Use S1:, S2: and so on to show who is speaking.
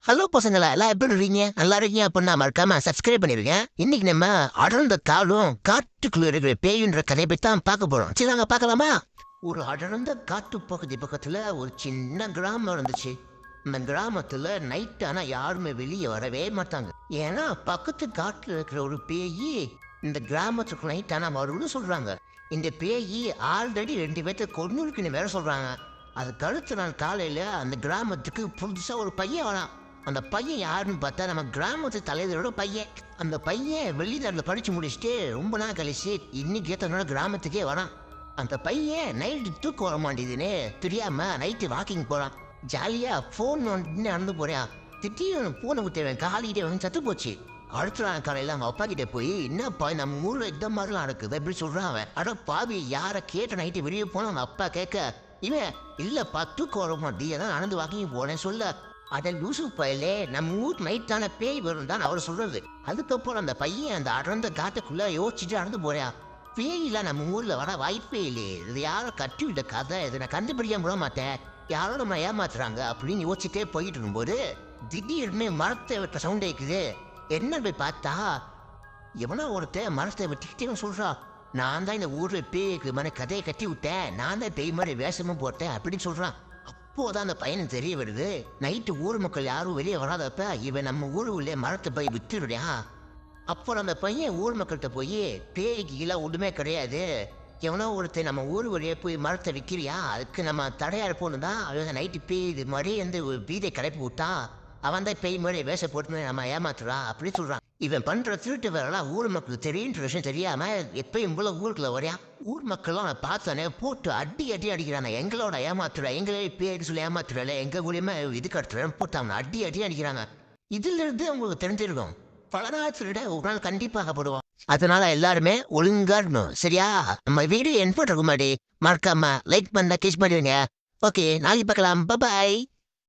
S1: Hello பசங்களா எல்லாம் எப்படி இருக்கீங்க? நல்லா இருக்கீங்க அப்படின்னா மறக்காம சப்ஸ்கிரைப் பண்ணிருங்க. இன்னைக்கு நம்ம அடர்ந்த காடும் காட்டுக்குள்ள இருக்கிற பேயுன்ற கதையை பத்தி தான் பார்க்க போறோம். சரி நாங்க பார்க்கலாமா? ஒரு அடர்ந்த காட்டு பகுதி பக்கத்துல ஒரு சின்ன கிராமம் இருந்துச்சு. இந்த கிராமத்துல நைட் ஆனா யாருமே வெளியே வரவே மாட்டாங்க. ஏன்னா பக்கத்து காட்டுல இருக்கிற ஒரு பேயி இந்த கிராமத்துக்கு நைட் ஆனா வரும்னு சொல்றாங்க. இந்த பேயி ஆல்ரெடி 2 பேர்த்த கொண்டு இருக்குன்னு வேற சொல்றாங்க. அதுக்கு அடுத்த நாள் காலையில அந்த கிராமத்துக்கு புதுசா ஒரு பையன் வரான். அந்த பையன் யாருன்னு பார்த்தா நம்ம கிராமத்து தலைவரோட பையன். அந்த பையன் வெளிநாட்டில் படிச்சு முடிச்சுட்டு ரொம்ப நாள் கழிச்சு இன்னைக்கு ஏத்தனோட கிராமத்துக்கே வரான். அந்த பையன் நைட்டு தூக்கம் வர மாட்டேதுன்னு தெரியாம நைட்டு வாக்கிங் போறான். ஜாலியா போன் நடந்து போறான். திடீர்னு பூனை குத்தவன் காலிக்கிட்டே வந்து சத்து போச்சு. அடுத்த நாள் காலையில அவங்க அப்பா கிட்ட போய் என்னப்பா நம்ம ஊர்ல இந்த மாதிரிலாம் நடக்குது எப்படி சொல்றான் அவன். அட பாவி யாரை கேட்ட நைட்டு வெளியே போன அவங்க அப்பா கேட்க இவன் இல்லப்பா தூக்கம் வர மாட்டேன் அதான் நடந்து வாக்கிங் போனேன் சொல்ல. அதை லூசு பயலே நம்ம ஊர் நைட்டான பேய் வரும் தான் அவர் சொல்றது. அதுக்கப்புறம் அந்த பையன் அந்த அடர்ந்த காட்டுக்குள்ள யோசிச்சுட்டு நடந்து போறான். பேயில நம்ம ஊர்ல வர வாய்ப்பே இல்லையே, இது யாரும் கட்டி விட்ட கதை, இதை நான் கண்டுபிடிக்க விட மாட்டேன், யாரோ நம்ம ஏமாத்துறாங்க அப்படின்னு யோசிச்சுட்டே போயிட்டு இருக்கும்போது திடீர்னு மரத்தை வெட்ட சவுண்ட் கேக்குது. என்ன போய் பார்த்தா எவனோ ஒருத்தன் மரத்தை வெட்டிக்கிட்டேன்னு சொல்றான். நான் தான் இந்த ஊர்ல பேய்க்கு மாதிரி கதையை கட்டி விட்டேன், நான் தான் பேய் மாதிரி வேஷமும் போட்டேன் அப்படின்னு சொல்றான். அப்போதான் அந்த பையனுக்கு தெரிய வருது நைட்டு ஊர் மக்கள் யாரும் வெளியே வராதப்ப இவன் நம்ம ஊர் உள்ளே மரத்தை போய் வித்துடுறியா. அப்புறம் அந்த பையன் ஊர் மக்கள்கிட்ட போய் பேய்க்கு எல்லாம் ஒன்றுமே கிடையாது, எவனோ ஒருத்தர் நம்ம ஊர் வழியே போய் மரத்தை விற்கிறியா அதுக்கு நம்ம தடையா இருப்போம்னு தான் அவன் நைட்டு பேய் இது மாதிரி வந்து ஒரு பீதை கிளப்பி விட்டான், அவன் தான் பேய் மாதிரி வேஷ போட்டு நம்ம ஏமாத்துறான் அப்படின்னு சொல்றான். இவன் பண்ற திருட்டு வேறலாம் ஊர் மக்களுக்கு தெரியுன்ற விஷயம் தெரியாம எப்பயும் போல ஊருக்குள்ள வரையா. ஊர் மக்கள்லாம் நான் பார்த்தோன்னே போட்டு அடி அடி அடிக்கிறான். எங்களோட ஏமாத்துற எங்களே பேருக்கு சொல்லி ஏமாத்துறல எங்க ஊழியமா இது கட்டுறேன் போட்டு அவனை அடி அடி அடிக்கிறாங்க. இதுல இருந்து அவங்களுக்கு தெரிஞ்சிருக்கும் பல நாள் திருட ஒரு நாள் கண்டிப்பாக போடுவோம். அதனால எல்லாருமே ஒழுங்கா இருக்கணும் சரியா. நம்ம வீடியோ என் போட்டு முன்னாடி மறக்காம லைக் பண்ண கிஸ் பண்ணிடுங்க. ஓகே நாளைக்கு பார்க்கலாம். பாய்.